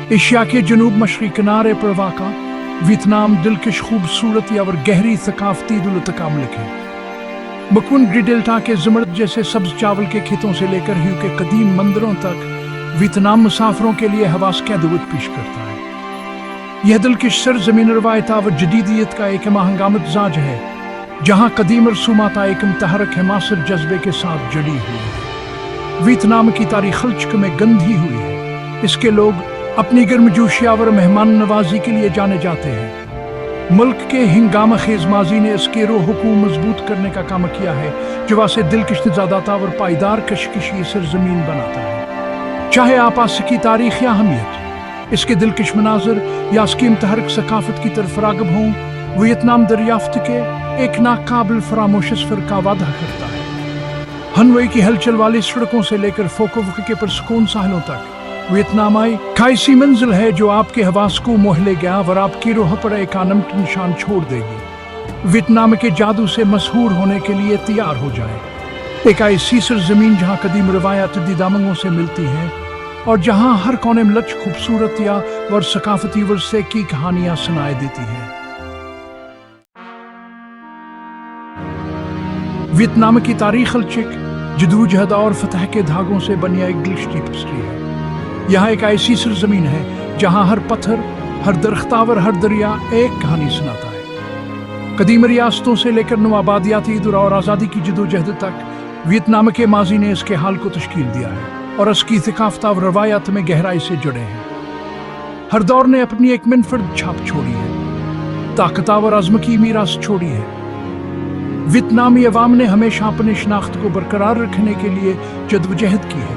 Asia के जनूब मशरक़ी किनारे पर वाक़ा वियतनाम दिलकश खूबसूरती और गहरी सकाफती दुलतका मुल्क है। मकुन डेल्टा के ज़मरद जैसे सब्ज चावल के खेतों से लेकर ह्यू के कदीम मंदिरों तक वियतनाम मुसाफिरों के लिए हवास कैदवत पेश करता है। यह दिलकश सरज़मीन रवायत और जदीदियत का एक महंगाम मिजाज है, जहाँ कदीम रसूमात एक मुतहरक हमासर जज्बे के साथ जड़ी हुई है। वियतनाम की तारीख खल्चक में गंधी हुई है। इसके लोग अपनी गर्मजोशिया और मेहमान नवाजी के लिए जाने जाते हैं। मुल्क के हिंगामा खेज माजी ने इसके रूह हुकूम मजबूत करने का काम किया है, जो वासे दिलकश ज़्यादाता और पायदार कशकशी सरजमीन बनाता है। चाहे आपास की तारीख या अहमियत, इसके दिलकश मनाजर या इसकी मुतहरक सकाफत की तरफ रागब हों, वियतनाम दरियाफ्त के एक नाकाबिल फरामोश सफर का वादा करता है। हनवे की हलचल वाली सड़कों से लेकर फोकोवक के पुरसकून साहलों तक वियतनाम खाईसी मंजिल है जो आपके हवास को मोह ले गया और आपकी रूह पर एक आनंद निशान छोड़ देगी। वियतनाम के जादू से मशहूर होने के लिए तैयार हो जाए। एक ऐसी सरजमीन जहाँ कदीम रवायत दीदामंगों से मिलती हैं और जहाँ हर कोने में लच खूबसूरतियाँ और सकाफती वर्षे की कहानियाँ सुनाई देती हैं। वियतनाम की तारीख अलचिक जदोजहद और फतह के धागों से बनी एक दिलकश तपस्री है। यहाँ एक ऐसी सरजमीन है जहाँ हर पत्थर, हर दरख्ता और हर दरिया एक कहानी सुनाता है। कदीम रियासतों से लेकर नवाबादियाती दौर और आज़ादी की जदोजहद तक वियतनाम के माजी ने इसके हाल को तश्कील दिया है और इसकी थकाफत और रवायत में गहराई से जुड़े हैं। हर दौर ने अपनी एक मुनफरद छाप छोड़ी है, ताकतवर अज़्म की मीरास छोड़ी है। वियतनामी अवाम ने हमेशा अपनी शनाख्त को बरकरार रखने के लिए जद्दोजहद की है,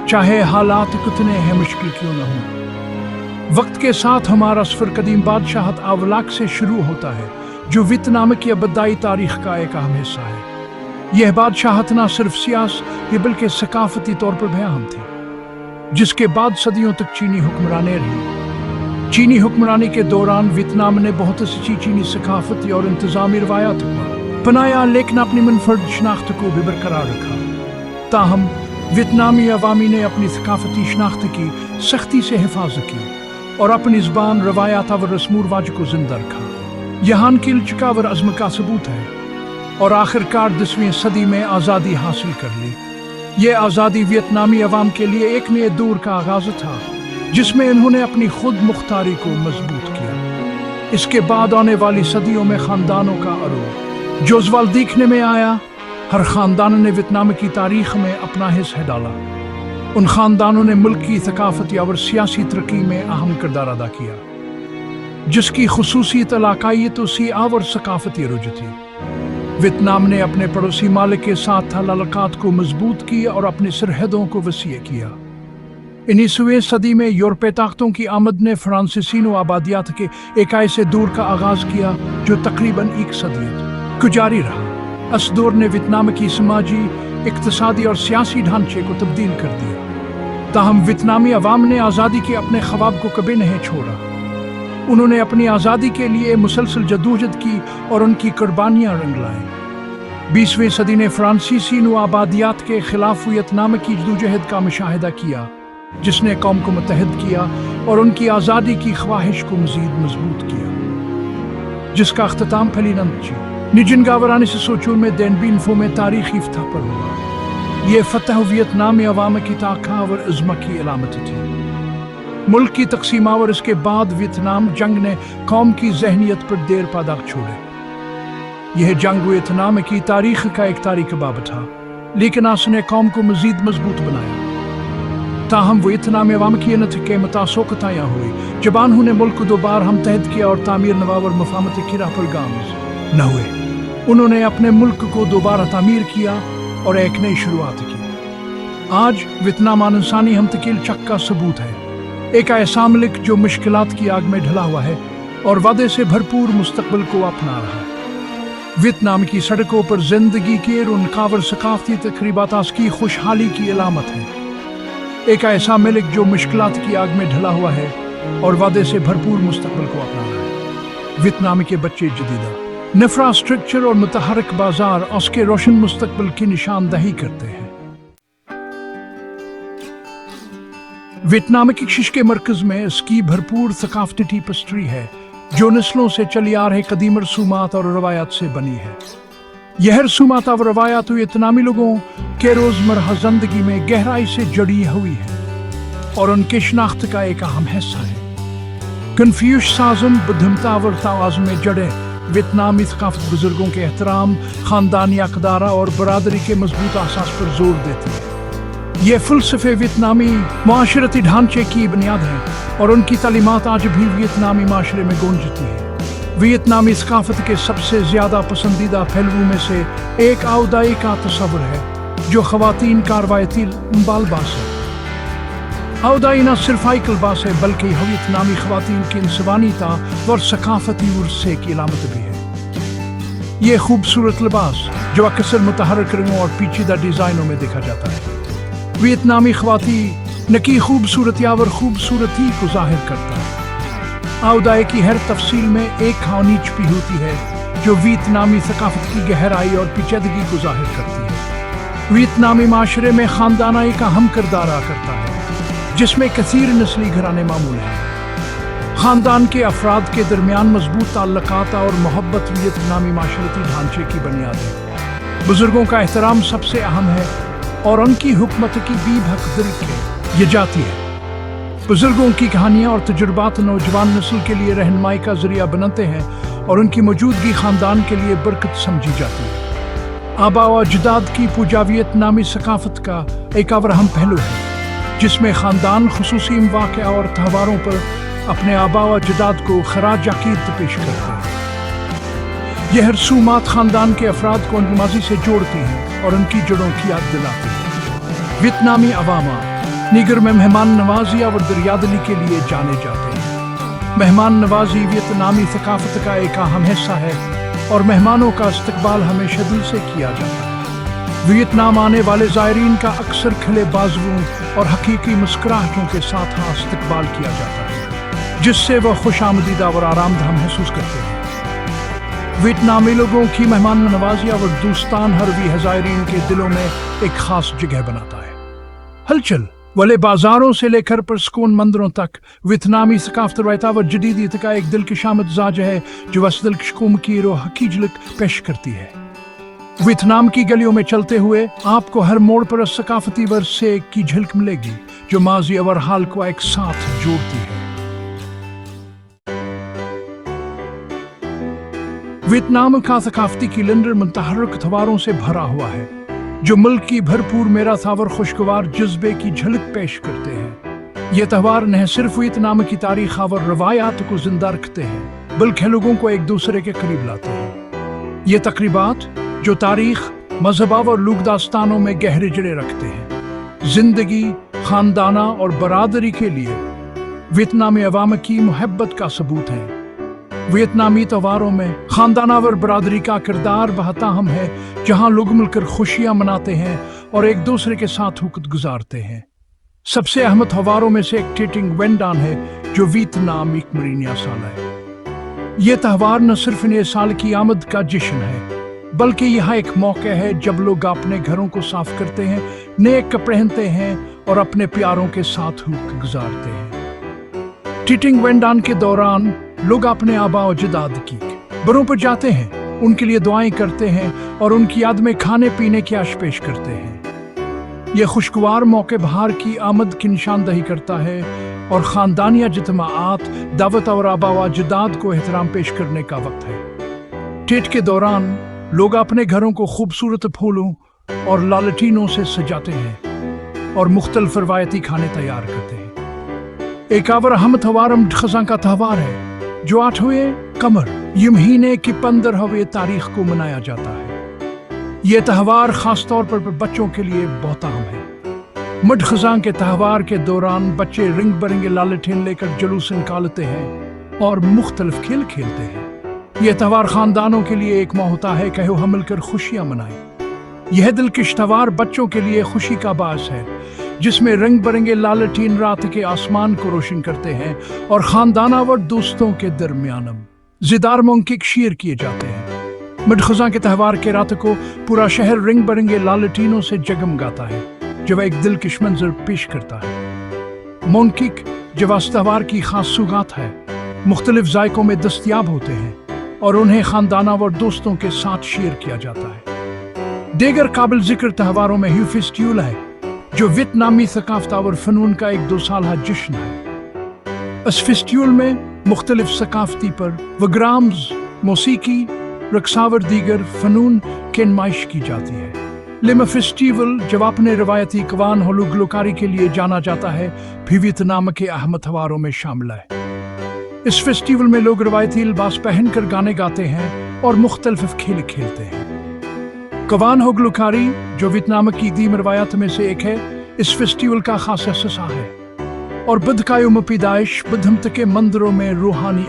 चाहे हालात कितने हैं मुश्किल क्यों न हो। वक्त के साथ हमारा सफर कदीम बादशाहत अवलाक से शुरू होता है, जो वियतनाम की अबदाई तारीख का एक अहम हिस्सा है। यह बादशाहत न सिर्फ सियासी बल्कि सकाफती तौर पर भी अहम थी, जिसके बाद सदियों तक चीनी हुक्मरानी रही। चीनी हुक्मरानी के दौरान वियतनाम ने बहुत सी चीनी सकाफती और इंतजामी रवायात को अपनाया, लेकिन अपनी मुनफरद शनाख्त को भी बरकरार रखा। ताहम वियतनामी अवामी ने अपनी सकाफती शनाख्त की सख्ती से हिफाजत की और अपनी ज़बान, रवायात और रस्म रिवाज को जिंदा रखा। यहाँ की लचका व अज़्म का सबूत है और आखिरकार 10वीं सदी में आज़ादी हासिल कर ली। ये आज़ादी वियतनामी अवाम के लिए एक नए दौर का आगाज़ था, जिसमें इन्होंने अपनी खुद मुख्तारी को मजबूत किया। इसके बाद आने वाली सदियों में ख़ानदानों का अरूज जो ज़वाल देखने में आया, हर ख़ानदान ने वियतनाम की तारीख में अपना हिस्सा डाला। उन ख़ानदानों ने मुल्क की सकाफती और सियासी तरक्की में अहम किरदार अदा किया, जिसकी खुसूसियत इलाकायत और सकाफती रुझ थी। वियतनाम ने अपने पड़ोसी मालिक के साथ ताल्लुकात को मजबूत किया और अपनी सरहदों को वसीअ किया। 19वीं सदी में यूरोपीय ताकतों की आमद ने फ्रांसीसी आबादियात के एक ऐसे दौर का आगाज़ किया जो तकरीबन एक सदियत को जारी रहा। इस दौर ने वियतनाम की समाजी, इक़्तिसादी और सियासी ढांचे को तब्दील कर दिया। ताहम वियतनामी अवाम ने आज़ादी के अपने ख्वाब को कभी नहीं छोड़ा। उन्होंने अपनी आज़ादी के लिए मुसलसल जदोजहद की और उनकी कुर्बानियाँ रंग लाई। 20वीं सदी ने फ्रांसीसी आबादियात के खिलाफ वियतनाम की जदोजहद का मुशाहिदा किया, जिसने कौम को मुत्तहद किया और उनकी आज़ादी की ख्वाहिश को मज़ीद मजबूत किया, जिसका अख्तिताम फलीनंची निजिन गावरानी से सोचूर में देनबीनफो में तारीखी फतह पर हुआ। ये फतह वियतनामी अवाम की ताक़त और इज़्म की अलामत थी। मुल्क की तकसीम और इसके बाद वियतनाम जंग ने कौम की जहनीत पर देर पा दाग छोड़े। यह जंग वियतनाम की तारीख का एक तारीख बाब था, लेकिन उसने कौम को मज़ीद मजबूत बनाया। ताहम वियतनामी अवाम की अनत के मुतासोकतायाँ हुई जब उन्होंने मुल्क को दोबारा हम तहद किया और तामीर नवाब और मफामत की राह पर गामज़ न हुए। उन्होंने अपने मुल्क को दोबारा तामीर किया और एक नई शुरुआत की। आज वियतनाम इंसानी हमतकील चक का सबूत है, एक ऐसा मुल्क जो मुश्किलात की आग में ढला हुआ है और वादे से भरपूर मुस्तकबिल को अपना रहा है। वियतनाम की सड़कों पर जिंदगी के रुनकावर सकाफती तकरीबात की खुशहाली की अलामत है। एक ऐसा मुल्क जो मुश्किलात की आग में ढला हुआ है और वादे से भरपूर मुस्तकबिल को अपना रहा है। वियतनाम के बच्चे जदीदा इंफ्रास्ट्रक्चर और मुतहरक बाजार उसके रोशन मुस्तकबिल की निशानदही करते हैं। वियतनाम की कशिश के मरकज में इसकी भरपूर सकाफती टेपेस्ट्री है जो नस्लों से चली आ रही कदीम रसूमात और रवायात से बनी है। यह रसूमात और रवायात वियतनामी लोगों के रोजमर्रा जिंदगी में गहराई से जड़ी हुई है और उनके शनाख्त का एक अहम हिस्सा है। कन्फ्यूश साजन बुद्धमता और तवाज़ुन में जड़े वियतनामी सकाफत बुजुर्गों के एहतराम, खानदानी अक़दारा और बरादरी के मजबूत असास पर जोर देती है। ये फ़लसफ़े वियतनामी माशरती ढांचे की बुनियाद हैं और उनकी तालीमात आज भी वियतनामी माशरे में गूंजती है। वियतनामी सकाफत के सबसे ज़्यादा पसंदीदा पहलुओं में से एक आउदाई का तस्वुर है जो ख़वातीन का रवायती बालबास है। आउदाई न सिर्फ आइकल बास है बल्कि वियतनामी ख़वातीन की इंसानियता और सकाफती वर्से की अलामत भी है। ये खूबसूरत लिबास जो अक्सर मुतहर्रिक रंगों और पेचीदा डिज़ाइनों में देखा जाता है वियतनामी ख़वातीन न की खूबसूरती और खूबसूरती को जाहिर करता है। आउदाई की हर तफसील में एक खानी छुपी होती है जो वियतनामी सकाफत की गहराई और पेचीदगी को जाहिर करती है। वियतनामी माशरे में ख़ानदाना एक अहम किरदार अदा करता है जिसमें कसीर नस्ली घराने मामूल हैं। ख़ानदान के अफराद के दरमियान मजबूत ताल्लुकात और मोहब्बत वियतनामी माशरती ढांचे की बुनियाद है। बुजुर्गों का एहतराम सबसे अहम है और उनकी हुकूमत की बेबक दिल के ये जाती है। बुजुर्गों की कहानियाँ और तजुर्बात नौजवान नस्ल के लिए रहनुमाई का जरिया बनते हैं और उनकी मौजूदगी ख़ानदान के लिए बरकत समझी जाती है। आबा व अजदाद की पूजा वियतनामी सकाफत का एक और अहम पहलू है जिसमें ख़ानदान खुसूसी मौक़े और त्योहारों पर अपने आबा व अजदाद को खराज अक़ीदत पेश करते हैं। यह रसूमात ख़ानदान के अफराद को उनकी माज़ी से जोड़ती हैं और उनकी जड़ों की याद दिलाती हैं। वियतनामी अवामा निगर में मेहमान नवाजी और दरियादिली के लिए जाने जाते हैं। मेहमान नवाजी वियतनामी सकाफत का एक अहम हिस्सा है और मेहमानों का इस्तकबाल हमेशा दिल से किया जाता है। वियतनाम आने वाले ज़ायरीन का अक्सर खिले बाजुओं और हकीकी मुस्कुराहटों के साथ इस्तकबाल किया जाता है जिससे वह खुशामदीदा और आरामदह महसूस करते हैं। वियतनामी लोगों की मेहमान नवाजी और दोस्तान हरवी ज़ायरीन के दिलों में एक खास जगह बनाता है। हलचल वाले बाजारों से लेकर पुरस्कून मंदिरों तक वियतनामी सकाफत रवायता व जदीदियत का एक दिलकश मिजाज है जो बस दिलकश की रो हकी झलक पेश करती है। वियतनाम की गलियों में चलते हुए आपको हर मोड़ पर सकाफती वर्से की झलक मिलेगी जो माजी और हाल को एक साथ जोड़ती है। वियतनाम का सकाफती कैलेंडर मुतहर्रिक त्योहारों से भरा हुआ है जो मुल्क की भरपूर मेरास और खुशगवार जज्बे की झलक पेश करते हैं। ये त्यौहार न सिर्फ वियतनाम की तारीख और रवायात को जिंदा रखते हैं बल्कि लोगों को एक दूसरे के करीब लाते हैं। ये तकरीबात जो तारीख, मजहब और लोक दास्तानों में गहरे जड़े रखते हैं, जिंदगी, खानदाना और बरादरी के लिए वियतनामी अवाम की मोहब्बत का सबूत है। वियतनामी त्योहारों में खानदाना और बरादरी का किरदार बहुत अहम है जहां लोग मिलकर खुशियां मनाते हैं और एक दूसरे के साथ वक्त गुजारते हैं। सबसे अहम त्योहारों में से एक टिटिंग वेंडान है जो वियतनाम एक मरीनिया साल है। ये त्यौहार न सिर्फ नए साल की आमद का जश्न है बल्कि यह एक मौका है जब लोग अपने घरों को साफ करते हैं, नए कपड़े पहनते हैं और अपने प्यारों के साथ वक्त गुजारते हैं। टिटिंग वेंडान के दौरान लोग अपने आबा और अजदाद की बरों पर जाते हैं, उनके लिए दुआएं करते हैं और उनकी याद में खाने पीने की आश पेश करते हैं। यह खुशगवार मौके बहार की आमद की निशानदही करता है और ख़ानदानी इज्तिमाआत, दावत और आबा व अजदाद को एहतराम पेश करने का वक्त है। टिट के दौरान लोग अपने घरों को खूबसूरत फूलों और लालटीनों से सजाते हैं और मुख्तलिफ रवायती खाने तैयार करते हैं। एक और अहम त्यौहार खज़ां का त्यौहार है जो 8वें कमर ये महीने की 15वीं तारीख को मनाया जाता है। ये त्यौहार खास तौर पर बच्चों के लिए बहुत अहम है। मड खज़ां के त्यौहार के दौरान बच्चे रंग बिरंगे लालटेन लेकर जुलूस निकालते हैं और मुख्तलिफ खेल खेलते हैं। यह त्यौहार खानदानों के लिए एक मौका होता है कि हम मिलकर खुशियां मनाएं। यह दिलकश त्यौहार बच्चों के लिए खुशी का बास है जिसमें रंग बिरंगे लालटीन रात के आसमान को रोशन करते हैं और खानदाना व दोस्तों के दरमियान ज़िदार मुंकिक शेयर किए जाते हैं। मड खज़ां के त्यौहार के रात को पूरा शहर रंग बिरंगे लालटीनों से जगमगाता है जो एक दिलकश मंजर पेश करता है। مونکک جواز تہوار کی خاص سوغات ہے، مختلف ذائقوں میں دستیاب ہوتے ہیں اور انہیں خاندانوں اور دوستوں کے ساتھ شیئر کیا جاتا ہے۔ دیگر قابل ذکر تہواروں میں ہیو فیسٹیول ہے جو ویتنامی ثقافت اور فنون کا ایک 2 سالہ جشن ہے۔ اس فیسٹیول میں مختلف ثقافتی پروگرامز، موسیقی، رقص اور دیگر فنون کی نمائش کی جاتی ہے۔ لما فیسٹیول جو اپنے روایتی قوان ہولو گلوکاری کے لیے جانا جاتا ہے بھی ویتنام کے اہم تہواروں میں شامل ہے۔ اس فیسٹیول میں لوگ روایتی لباس پہن کر گانے گاتے ہیں اور مختلف کھیل کھیلتے ہیں۔ قوان ہو گلوکاری جو ویتنام کی قدیم روایات میں سے ایک ہے، اس فیسٹیول کا خاص حصہ ہے اور بدھ کا یوم پیدائش بدھمت کے مندروں میں روحانی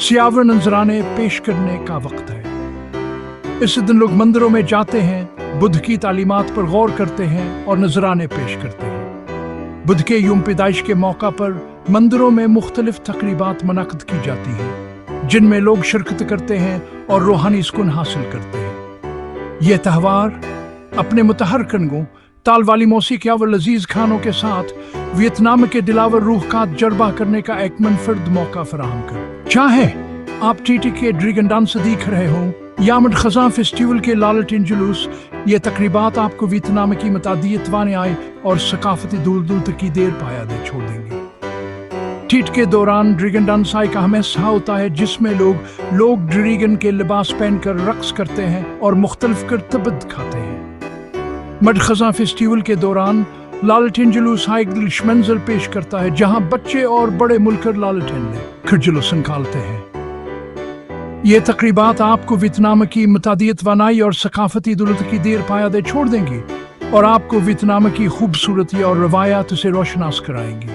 سیاور نذرانے پیش کرنے کا وقت ہے۔ اس دن لوگ مندروں میں جاتے ہیں، بدھ کی تعلیمات پر غور کرتے ہیں اور نذرانے پیش کرتے ہیں۔ بدھ کے یوم پیدائش کے موقع پر مندروں میں مختلف تقریبات منعقد کی جاتی ہیں جن میں لوگ شرکت کرتے ہیں اور روحانی سکون حاصل کرتے ہیں۔ یہ تہوار اپنے متحرک رنگوں، تال والی موسیقی اور لذیذ کھانوں کے ساتھ ویتنام کے دلاور روح کا تجربہ کرنے کا ایک منفرد موقع فراہم کرے۔ چاہے آپ ٹی ٹی کے ڈریگن ڈانس دیکھ رہے ہوں یا مڈ خزاں فیسٹیول کے لالٹین جلوس، یہ تقریبات آپ کو ویتنام کی متعدد توانائی اور ثقافتی دولت کی دیر پایا دے چھوڑ دیں گے۔ ٹیٹ کے دوران ڈریگن ڈانس کا اہم حصہ ہوتا ہے جس میں لوگ ڈریگن کے لباس پہن کر رقص کرتے ہیں اور مختلف کرتبت کھاتے ہیں۔ مڈ خزاں فیسٹیول کے دوران لالٹین جلوس ایک دلکش منظر پیش کرتا ہے جہاں بچے اور بڑے مل کر لالٹین لے کر جلوس نکالتے ہیں۔ یہ تقریبات آپ کو ویتنام کی متعدد توانائی اور ثقافتی دولت کی دیر پایا دے چھوڑ دیں گی اور آپ کو ویتنام کی خوبصورتی اور روایات سے روشناس کرائیں گی۔